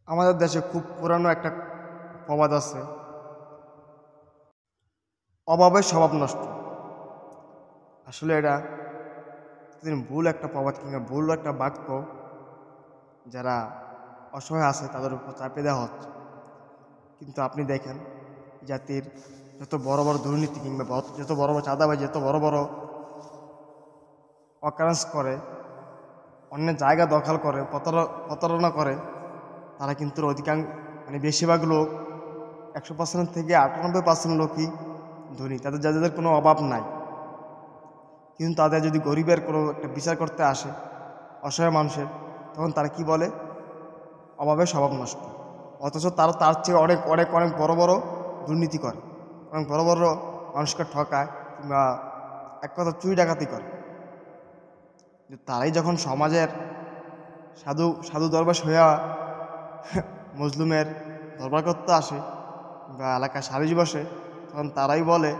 আমাদের দেশে খুব পুরানো একটা প্রবাদ আছে, অভাবের স্বভাব নষ্ট। আসলে এটা ভুল একটা প্রবাদ কিংবা ভুল একটা বাক্য যারা অসহায় আছে তাদের উপর চাপিয়ে দেওয়া হচ্ছে। কিন্তু আপনি দেখেন জাতির যত বড় বড় দুর্নীতি কিংবা যত বড় বড় চাঁদাবাজি, যত বড় বড় অকারেন্স করে, অন্যের জায়গা দখল করে, প্রতারণা করে, তারা কিন্তু বেশিরভাগ লোক 100% থেকে 98% লোকই ধনী, যাদের কোনো অভাব নাই। কিন্তু তাদের যদি গরিবের কোনো একটা বিচার করতে আসে, অসহায় মানুষের, তখন তারা কি বলে? অভাবের স্বভাব নষ্ট। অথচ তারা তার চেয়ে অনেক অনেক অনেক বড় বড় দুর্নীতি করে, অনেক বড় বড় মানুষকে ঠকায় কিংবা এক কথা চুরি ডাকাতি করে। তারাই যখন সমাজের সাধু সাধু দরবার হইয়া মজলুমের দরবার করতে আসে বা এলাকায় সালিশ বসে, তখন তারাই বলে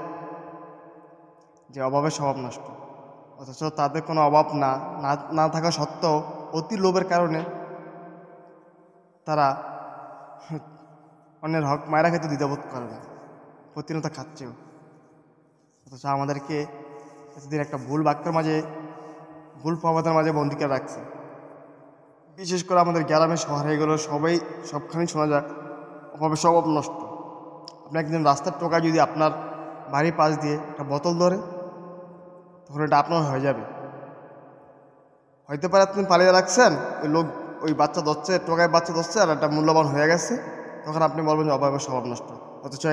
যে অভাবের স্বভাব নষ্ট। অথচ তাদের কোনো অভাব না থাকা সত্ত্বেও অতি লোভের কারণে তারা অন্যের হক মায়েরা খেতে দ্বিধাবোধ করে না, প্রতিনিয়ত খাচ্ছেও। অথচ আমাদেরকে এতদিন একটা ভুল বাক্যের মাঝে, ভুল প্রবাদের মাঝে বন্দী করে রাখছে। বিশেষ করে আমাদের গ্রামে শহরে এগুলো সবখানেই শোনা যায় অভাবে স্বভাব নষ্ট। আপনি একদিন রাস্তার টোকায় যদি আপনার বাড়ির পাশ দিয়ে একটা বোতল ধরে, তখন এটা আপনার হয়ে যাবে। হইতে পারে আপনি পালিয়ে রাখছেন, ওই বাচ্চা ধরছে, টোকায় বাচ্চা ধরছে আর একটা মূল্যবান হয়ে গেছে, তখন আপনি বলবেন যে অভাবের স্বভাব নষ্ট। অথচ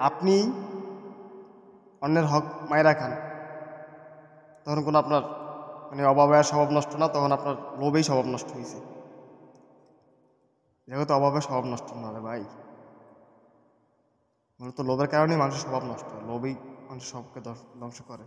আপনি অন্যের হক মায়েরা খান, তখন কোনো আপনার অভাবের স্বভাব নষ্ট না, তখন আপনার লোভেই স্বভাব নষ্ট হয়েছে। যেহেতু অভাবের স্বভাব নষ্ট না রে ভাই, মূলত লোভের কারণেই মানুষের স্বভাব নষ্ট, লোভই মানুষের স্বভাবকে ধ্বংস করে।